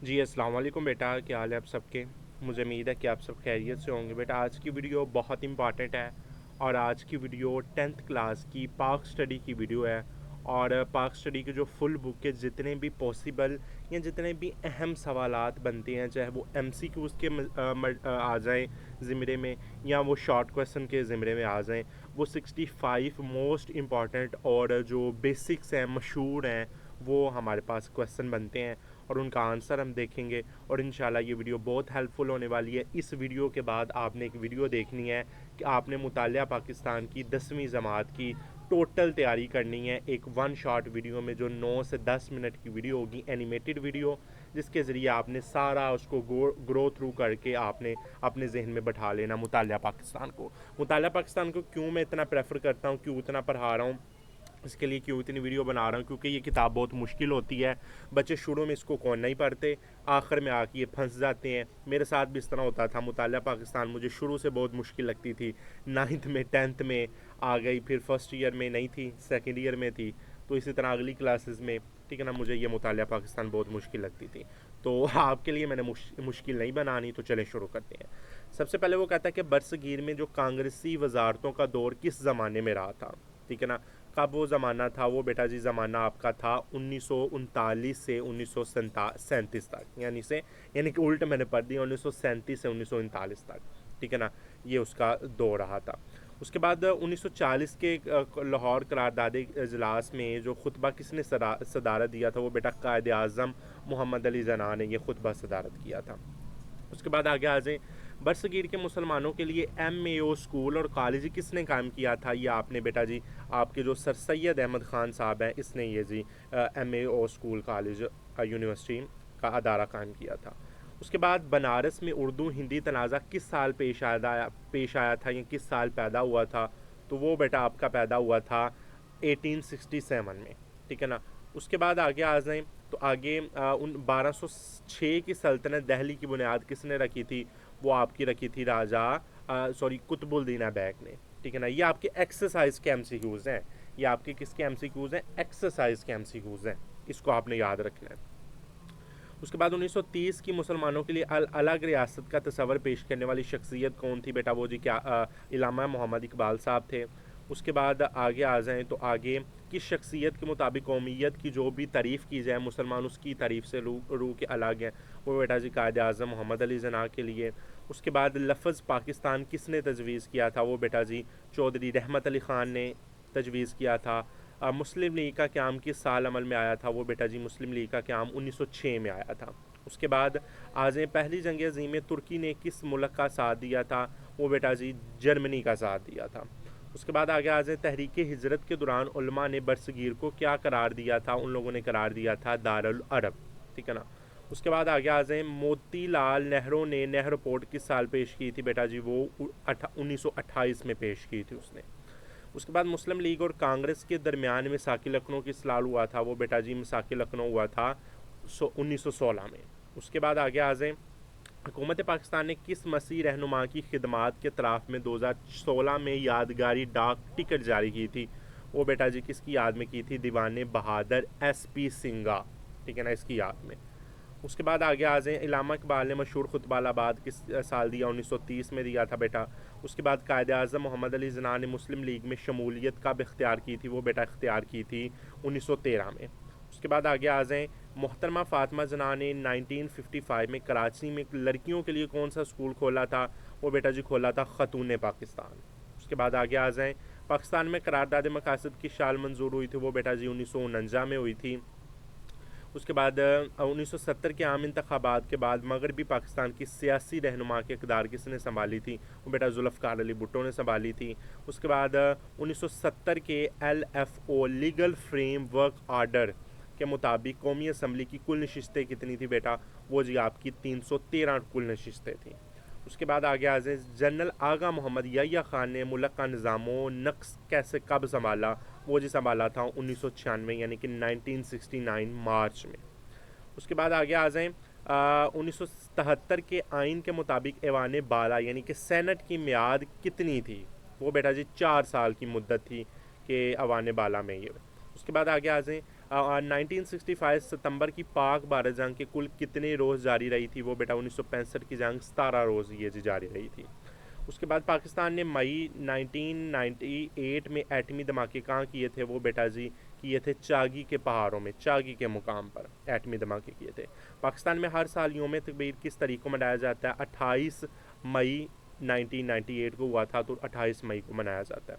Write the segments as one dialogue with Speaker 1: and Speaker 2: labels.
Speaker 1: جی السلام علیکم بیٹا، کیا حال ہے آپ سب کے؟ مجھے امید ہے کہ آپ سب خیریت سے ہوں گے۔ بیٹا آج کی ویڈیو بہت امپارٹنٹ ہے، اور آج کی ویڈیو 10th کلاس کی پاک سٹڈی کی ویڈیو ہے۔ اور پاک سٹڈی کی جو فل بک کے جتنے بھی پاسبل یا جتنے بھی اہم سوالات بنتے ہیں، چاہے وہ MCQs کے آ جائیں زمرے میں، یا وہ شارٹ کویسچن کے زمرے میں آ جائیں، وہ 65 موسٹ امپارٹنٹ اور جو بیسکس ہیں، مشہور ہیں، وہ ہمارے پاس کویسچن بنتے ہیں، اور ان کا آنسر ہم دیکھیں گے۔ اور انشاءاللہ یہ ویڈیو بہت ہیلپ فل ہونے والی ہے۔ اس ویڈیو کے بعد آپ نے ایک ویڈیو دیکھنی ہے کہ آپ نے مطالعہ پاکستان کی 10ویں جماعت کی ٹوٹل تیاری کرنی ہے، ایک ون شارٹ ویڈیو میں، جو 9 سے 10 منٹ کی ویڈیو ہوگی، اینیمیٹڈ ویڈیو، جس کے ذریعے آپ نے سارا اس کو گرو تھرو کر کے آپ نے اپنے ذہن میں بٹھا لینا مطالعہ پاکستان کو۔ مطالعہ پاکستان کو کیوں میں اتنا پریفر کرتا ہوں، کیوں اتنا پڑھا رہا ہوں، اس کے لیے کیوں اتنی ویڈیو بنا رہا ہوں، کیونکہ یہ کتاب بہت مشکل ہوتی ہے۔ بچے شروع میں اس کو کون نہیں پڑھتے، آخر میں آ کے یہ پھنس جاتے ہیں۔ میرے ساتھ بھی اس طرح ہوتا تھا۔ مطالعہ پاکستان مجھے شروع سے بہت مشکل لگتی تھی، 9th میں 10th میں آ گئی، پھر فرسٹ ایئر میں نہیں تھی، سیکنڈ ایئر میں تھی، تو اسی طرح اگلی کلاسز میں، ٹھیک ہے نا، مجھے یہ مطالعہ پاکستان بہت مشکل لگتی تھی۔ تو آپ کے لیے میں نے مشکل نہیں بنانی، تو چلیں شروع کرتے ہیں۔ سب سے پہلے وہ کہتا ہے کہ برصغیر میں جو کانگریسی وزارتوں کا دور کس زمانے میں رہا تھا، ٹھیک ہے نا۔ کب وہ زمانہ تھا؟ وہ بیٹا جی زمانہ آپ کا تھا 1939 سے 1937 تک، یعنی کہ الٹ میں نے پڑھ دیا، 1937 سے 1939 تک، ٹھیک ہے نا، یہ اس کا دور رہا تھا۔ اس کے بعد 1940 کے لاہور قرارداد اجلاس میں جو خطبہ کس نے صدارت دیا تھا؟ وہ بیٹا قائد اعظم محمد علی جناح نے یہ خطبہ صدارت کیا تھا۔ اس کے بعد آگے آ جائیں، برصغیر کے مسلمانوں کے لیے MAO اسکول اور کالج کس نے قائم کیا تھا؟ یہ آپ نے بیٹا جی، آپ کے جو سر سید احمد خان صاحب ہیں، اس نے یہ جی MAO اسکول کالج یونیورسٹی کا ادارہ قائم کیا تھا۔ اس کے بعد بنارس میں اردو ہندی تنازع کس سال پیش آیا تھا، یا کس سال پیدا ہوا تھا؟ تو وہ بیٹا آپ کا پیدا ہوا تھا 1867 میں، ٹھیک ہے نا۔ اس کے بعد آگے آ جائیں تو آگے 1206 کی سلطنت دہلی کی بنیاد کس نے رکھی تھی؟ وہ آپ کی رکھی تھی قطب الدین ایبک نے، ٹھیک ہے نا۔ یہ آپ کے ایکسرسائز کے MCQs ہیں، یہ آپ کے کس کے MCQs ہیں؟ ایکسرسائز کے MCQs ہیں، اس کو آپ نے یاد رکھنا ہے۔ اس کے بعد 1930 کی مسلمانوں کے لیے الگ ریاست کا تصور پیش کرنے والی شخصیت کون تھی بیٹا؟ وہ جی کیا علامہ محمد اقبال صاحب تھے۔ اس کے بعد آگے آ جائیں تو آگے کس شخصیت کے مطابق قومیت کی جو بھی تعریف کی جائے، مسلمان اس کی تعریف سے روح کے الگ ہیں، وہ بیٹا جی قائد اعظم محمد علی جناح کے لیے۔ اس کے بعد لفظ پاکستان کس نے تجویز کیا تھا؟ وہ بیٹا جی چودھری رحمت علی خان نے تجویز کیا تھا۔ مسلم لیگ کا قیام کس سال عمل میں آیا تھا؟ وہ بیٹا جی مسلم لیگ کا قیام 1906 میں آیا تھا۔ اس کے بعد آج پہلی جنگ عظیم میں ترکی نے کس ملک کا ساتھ دیا تھا؟ وہ بیٹا جی جرمنی کا ساتھ دیا تھا۔ اس کے بعد آگے آ جائیں، تحریک ہجرت کے دوران علماء نے برصغیر کو کیا قرار دیا تھا؟ ان لوگوں نے قرار دیا تھا دارالعرب، ٹھیک ہے نا۔ اس کے بعد آگے آ جائیں، موتی لال نہرو نے نہر رپورٹ کس سال پیش کی تھی؟ بیٹا جی وہ 1928 میں پیش کی تھی اس نے۔ اس کے بعد مسلم لیگ اور کانگریس کے درمیان میثاق لکھنؤ کس سال ہوا تھا؟ وہ بیٹا جی میثاق لکھنؤ ہوا تھا 1916 میں۔ اس کے بعد آگے آ جائیں، حکومت پاکستان نے کس مسیحی رہنما کی خدمات کے اطراف میں 2016 میں یادگاری ڈاک ٹکٹ جاری کی تھی؟ وہ بیٹا جی کس کی یاد میں کی تھی؟ دیوان بہادر SP سنگھا، ٹھیک ہے نا، اس کی یاد میں۔ اس کے بعد آگے آ جائیں، علامہ اقبال نے مشہور خطبہ آباد کس سال دیا؟ 1930 میں دیا تھا بیٹا۔ اس کے بعد قائد اعظم محمد علی جناح نے مسلم لیگ میں شمولیت کب اختیار کی تھی؟ وہ بیٹا اختیار کی تھی 1913 میں۔ اس کے بعد آگے آ جائیں، محترمہ فاطمہ جناح نے 1955 میں کراچی میں لڑکیوں کے لیے کون سا اسکول کھولا تھا؟ وہ بیٹا جی کھولا تھا خاتون پاکستان۔ اس کے بعد آگے آ جائیں، پاکستان میں قرارداد مقاصد کی شال منظور ہوئی تھی؟ وہ بیٹا جی 1949 میں ہوئی تھی۔ اس کے بعد 1970 کے عام انتخابات کے بعد مغربی پاکستان کی سیاسی رہنما کی اقدار کس نے سنبھالی تھی؟ وہ بیٹا ذوالفقار علی بھٹو نے سنبھالی تھی۔ اس کے بعد 1970 کے LFO legal frame work order کے مطابق قومی اسمبلی کی کل نشستیں کتنی تھی بیٹا؟ وہ جی آپ کی 313 کل نشستیں تھیں۔ اس کے بعد آگے آ جائیں، جنرل آغا محمد یحییٰ خان نے ملک کا نظام و نسق کب سنبھالا؟ وہ جی سنبھالا تھا 1996 یعنی کہ 1969 مارچ میں۔ اس کے بعد آگے آ جائیں، 1977 کے آئین کے مطابق ایوان بالا یعنی کہ سینٹ کی میعاد کتنی تھی؟ وہ بیٹا جی 4 سال کی مدت تھی کہ ایوان بالا میں یہ۔ اس کے بعد آگے آ جائیں، 1965 ستمبر کی پاک بھارت جنگ کے کل کتنے روز جاری رہی تھی؟ وہ بیٹا 1965 کی جنگ 17 روز یہ جی جاری رہی تھی۔ اس کے بعد پاکستان نے مئی 1998 میں ایٹمی دھماکے کہاں کیے تھے؟ وہ بیٹا جی کیے تھے چاگی کے پہاڑوں میں، چاگی کے مقام پر ایٹمی دھماکے کیے تھے۔ پاکستان میں ہر سال یوم تکبیر کس تاریخ کو منایا جاتا ہے؟ 28 مئی 1998 کو ہوا تھا، تو 28 مئی کو منایا جاتا ہے۔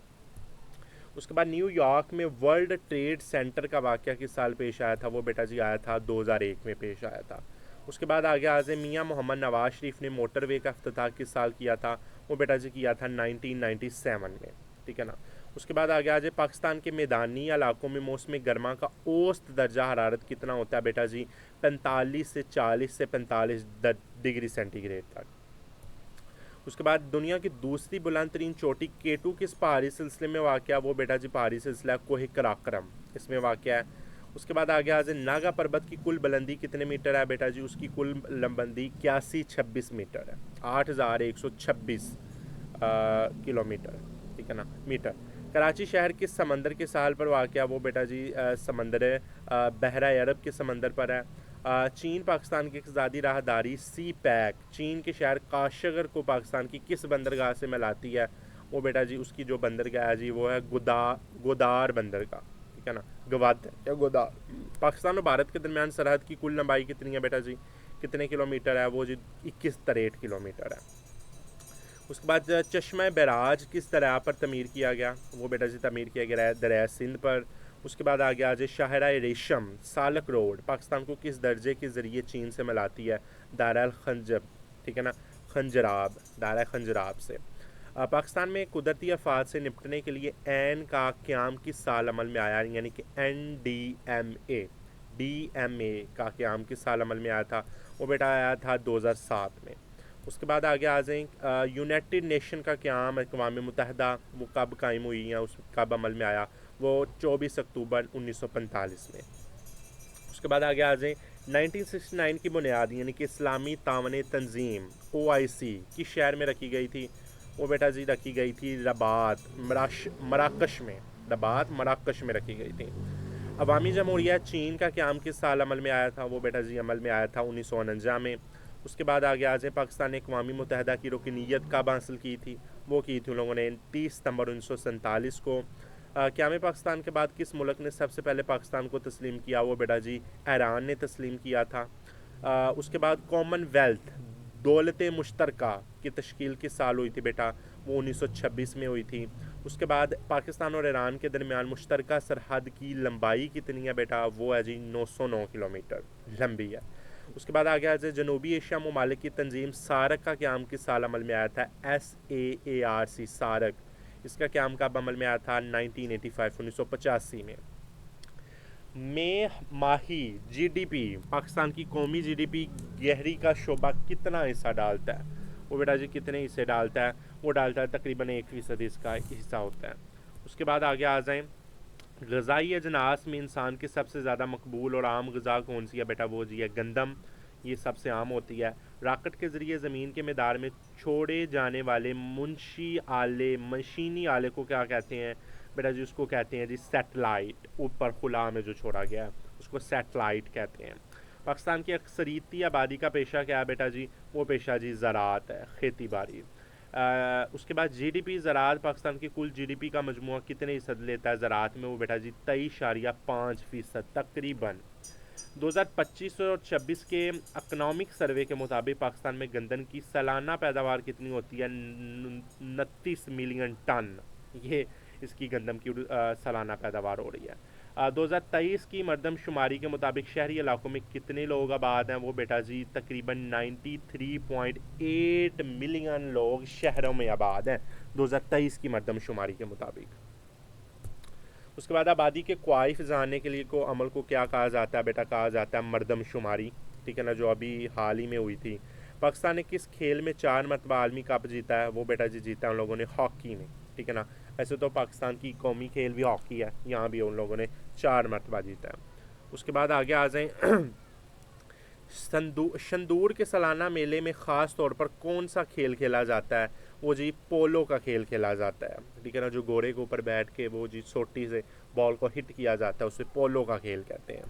Speaker 1: اس کے بعد نیو یارک میں ورلڈ ٹریڈ سینٹر کا واقعہ کس سال پیش آیا تھا؟ وہ بیٹا جی آیا تھا 2001 میں پیش آیا تھا۔ اس کے بعد آگے آزے میاں محمد نواز شریف نے موٹر وے کا افتتاح کس سال کیا تھا؟ وہ بیٹا جی کیا تھا 1997 میں، ٹھیک ہے نا۔ اس کے بعد آگے آجائے پاکستان کے میدانی علاقوں میں موسم گرما کا اوسط درجہ حرارت کتنا ہوتا ہے؟ بیٹا جی 45 سے 40 سے 45 ڈگری سینٹی گریڈ تک۔ اس کے بعد دنیا کی دوسری بلند ترین چوٹی کیٹو کس پہاڑی سلسلے میں واقع ہے؟ وہ بیٹا جی پہاڑی سلسلہ کوہ قراقرم اس میں واقع ہے۔ اس کے بعد آگے آجائے ناگا پربت کی کل بلندی کتنے میٹر ہے؟ بیٹا جی اس کی کل بلندی 8126 میٹر ہے، 8126 کلومیٹر، ٹھیک ہے نا، میٹر۔ کراچی شہر کس سمندر کے ساحل پر واقع ہے؟ وہ بیٹا جی سمندر بحرہ عرب کے سمندر پر ہے۔ چین پاکستان کی اقتصادی راہداری سی پیک چین کے شہر کاشغر کو پاکستان کی کس بندرگاہ سے ملاتی ہے؟ وہ بیٹا جی اس کی جو بندرگاہ ہے جی وہ ہے گودار بندرگاہ، ٹھیک ہے نا، گودار۔ پاکستان اور بھارت کے درمیان سرحد کی کل لمبائی کتنی ہے بیٹا جی؟ کتنے کلومیٹر ہے؟ وہ جی 2163 کلومیٹر ہے۔ اس کے بعد چشمہ بیراج کس دریا پر تعمیر کیا گیا؟ وہ بیٹا جی تعمیر کیا گیا دریائے سندھ پر۔ اس کے بعد آگے آجائے شاہراہ ریشم سالک روڈ پاکستان کو کس درجے کے ذریعے چین سے ملاتی ہے؟ دائرہ الخنجب، ٹھیک ہے نا، خنجراب، دائرہ خنجراب سے۔ پاکستان میں قدرتی آفات سے نپٹنے کے لیے این کا قیام کس سال عمل میں آیا؟ یعنی کہ ڈی ایم اے کا قیام کس سال عمل میں آیا تھا؟ وہ بیٹا آیا تھا 2007 میں۔ اس کے بعد آگے آ جائیں یونائٹڈ نیشن کا قیام اقوام متحدہ وہ کب قائم ہوئی ہیں، اس کب عمل میں آیا؟ وہ 24 اکتوبر 1945 میں۔ اس کے بعد آگے آ جائیں 1969 کی بنیاد یعنی کہ اسلامی تعاون تنظیم OIC کس شہر میں رکھی گئی تھی؟ وہ بیٹا جی رکھی گئی تھی رباط مراکش میں، رباط مراکش میں رکھی گئی تھی۔ عوامی جمہوریہ چین کا قیام کس سال عمل میں آیا تھا؟ وہ بیٹا جی عمل میں آیا تھا 1949 میں۔ اس کے بعد آگے آ جائیں پاکستان نے اقوام متحدہ کی رکنیت کب حاصل کی تھی؟ وہ کی تھی ان لوگوں نے 30 ستمبر 1947 کو۔ قیام پاکستان کے بعد کس ملک نے سب سے پہلے پاکستان کو تسلیم کیا؟ وہ بیٹا جی ایران نے تسلیم کیا تھا۔ اس کے بعد کامن ویلتھ دولت مشترکہ کی تشکیل کس سال ہوئی تھی بیٹا؟ وہ 1926 میں ہوئی تھی۔ اس کے بعد پاکستان اور ایران کے درمیان مشترکہ سرحد کی لمبائی کتنی ہے بیٹا؟ وہ ہے جی 909 کلومیٹر لمبی ہے۔ اس کے بعد آگے آ جائے جنوبی ایشیا ممالک کی تنظیم سارک کا قیام کس سال عمل میں آیا تھا؟ SAARC سارک، اس کا قیام کب عمل میں آیا تھا؟ 1985 میں ماہی GDP پاکستان کی قومی GDP گہری کا شعبہ کتنا حصہ ڈالتا ہے؟ وہ بیٹا جی کتنے حصے ڈالتا ہے؟ وہ ڈالتا ہے تقریباً 1% اس کا حصہ ہوتا ہے۔ اس کے بعد آگے آ جائیں غذائی اجناس میں انسان کے سب سے زیادہ مقبول اور عام غذا کون سی ہے بیٹا؟ وہ جی ہے گندم، یہ سب سے عام ہوتی ہے۔ راکٹ کے ذریعے زمین کے مدار میں چھوڑے جانے والے مشینی آلے کو کیا کہتے ہیں بیٹا جی؟ اس کو کہتے ہیں جی سیٹلائٹ، اوپر خلا میں جو چھوڑا گیا ہے اس کو سیٹلائٹ کہتے ہیں۔ پاکستان کی اکثریتی آبادی کا پیشہ کیا ہے بیٹا جی؟ وہ پیشہ جی زراعت ہے، کھیتی باڑی۔ اس کے بعد GDP زراعت پاکستان کی کل GDP کا مجموعہ کتنے فیصد لیتا ہے زراعت میں؟ وہ بیٹا جی 23.5% تقریباً۔ 2025 اور 26 کے اکنامک سروے کے مطابق پاکستان میں گندم کی سالانہ پیداوار کتنی ہوتی ہے؟ 29 ملین ٹن، یہ اس کی گندم کی سالانہ پیداوار ہو رہی ہے۔ 2023 کی مردم شماری کے مطابق شہری علاقوں میں کتنے لوگ آباد ہیں؟ وہ بیٹا جی تقریباً 93.8 ملین لوگ شہروں میں آباد ہیں 2023 کی مردم شماری کے مطابق۔ اس کے بعد آبادی کے کوائف جاننے کے لیے کو عمل کو کیا کہا جاتا ہے بیٹا؟ کہا جاتا ہے مردم شماری، ٹھیک ہے نا، جو ابھی حال ہی میں ہوئی تھی۔ پاکستان نے کس کھیل میں 4 مرتبہ عالمی کپ جیتا ہے؟ وہ بیٹا جی جیتا ہے ان لوگوں نے ہاکی میں، ٹھیک ہے نا۔ ایسے تو پاکستان کی قومی کھیل بھی ہاکی ہے، یہاں بھی ان لوگوں نے 4 مرتبہ جیتا ہے۔ اس کے بعد آگے آ جائیں شندور کے سالانہ میلے میں خاص طور پر کون سا کھیل کھیلا جاتا ہے؟ وہ جی پولو کا کھیل کھیلا جاتا ہے، ٹھیک ہے نا، جو گھوڑے کے اوپر بیٹھ کے وہ جی سوٹی سے بال کو ہٹ کیا جاتا ہے، اسے پولو کا کھیل کہتے ہیں۔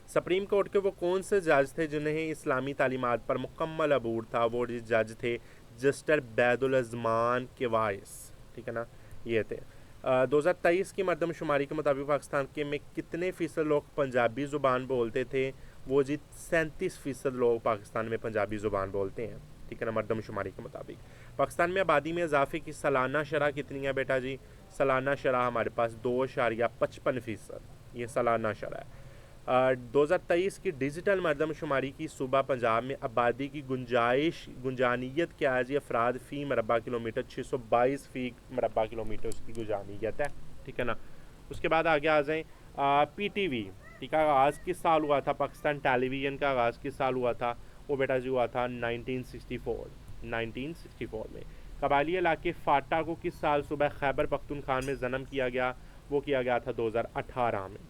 Speaker 1: سپریم کورٹ کے وہ کون سے جج تھے جنہیں اسلامی تعلیمات پر مکمل عبور تھا؟ وہ جج تھے جسٹر بید الازمان کے وائس، ٹھیک ہے نا، یہ تھے۔ 2023 کی مردم شماری کے مطابق پاکستان کے میں کتنے فیصد لوگ پنجابی زبان بولتے تھے؟ وہ جی 37% لوگ پاکستان میں پنجابی زبان بولتے ہیں، ٹھیک ہے نا، مردم شماری کے مطابق۔ پاکستان میں آبادی میں اضافے کی سالانہ شرح کتنی ہے بیٹا جی؟ سالانہ شرح ہمارے پاس 2.55%، یہ سالانہ شرح ہے۔ 2023 کی ڈیجیٹل مردم شماری کی صوبہ پنجاب میں آبادی کی گنجانیت کیا ہے جی؟ افراد فی مربع کلومیٹر 622 فی مربع کلومیٹر اس کی گنجانیت ہے، ٹھیک ہے نا۔ اس کے بعد آگے آ جائیں پی ٹی وی، ٹھیک ہے، آغاز کس سال ہوا تھا؟ پاکستان ٹیلی ویژن کا آغاز کس سال ہوا تھا؟ وہ بیٹا جی ہوا تھا 1964 میں۔ قبائلی علاقے فاٹا کو کس سال صوبہ خیبر پختونخوا میں جنم کیا گیا؟ وہ کیا گیا تھا 2018 میں۔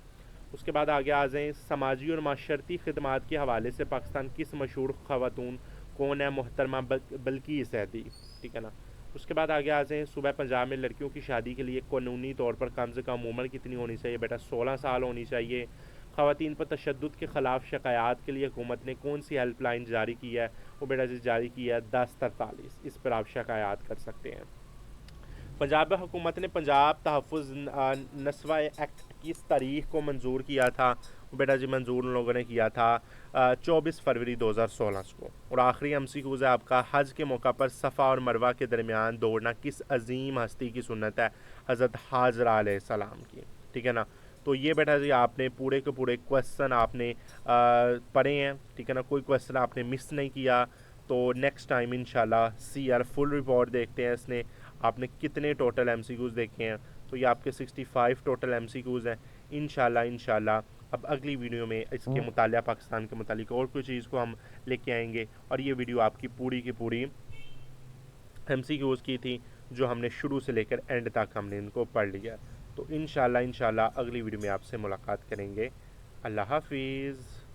Speaker 1: اس کے بعد آگے آ جائیں سماجی اور معاشرتی خدمات کے حوالے سے پاکستان کس مشہور خاتون کون ہے؟ محترمہ بلقیس صیدی، ٹھیک ہے نا۔ اس کے بعد آگے آ جائیں صوبہ پنجاب میں لڑکیوں کی شادی کے لیے قانونی طور پر کم سے کم عمر کتنی ہونی چاہیے؟ بیٹا 16 سال ہونی چاہیے۔ خواتین پر تشدد کے خلاف شکایات کے لیے حکومت نے کون سی ہیلپ لائن جاری کی ہے؟ وہ بیٹا جی جاری کی ہے 1043، اس پر آپ شکایات کر سکتے ہیں۔ پنجاب حکومت نے پنجاب تحفظ نسواں ایکٹ کس تاریخ کو منظور کیا تھا؟ بیٹا جی منظور ان لوگوں نے کیا تھا 24 فروری 2016 کو۔ اور آخری ایم سی کیوز ہے آپ کا، حج کے موقع پر صفا اور مروہ کے درمیان دوڑنا کس عظیم ہستی کی سنت ہے؟ حضرت حاجرہ علیہ السلام کی، ٹھیک ہے نا۔ تو یہ بیٹا جی آپ نے پورے کے پورے کویسچن آپ نے پڑھے ہیں، ٹھیک ہے نا، کوئی کویسچن آپ نے مس نہیں کیا۔ تو نیکسٹ ٹائم انشاءاللہ سی آر فل رپورٹ دیکھتے ہیں اس نے آپ نے کتنے ٹوٹل ایم سی کیوز دیکھے ہیں۔ تو یہ آپ کے 65 ٹوٹل ایم سی کیوز ہیں انشاءاللہ۔ اب اگلی ویڈیو میں اس کے مطالعہ پاکستان کے متعلق اور کوئی چیز کو ہم لے کے آئیں گے، اور یہ ویڈیو آپ کی پوری کی پوری ایم سی کیوز کی تھی جو ہم نے شروع سے لے کر اینڈ تک ہم نے ان کو پڑھ لیا۔ تو انشاءاللہ اگلی ویڈیو میں آپ سے ملاقات کریں گے۔ اللہ حافظ۔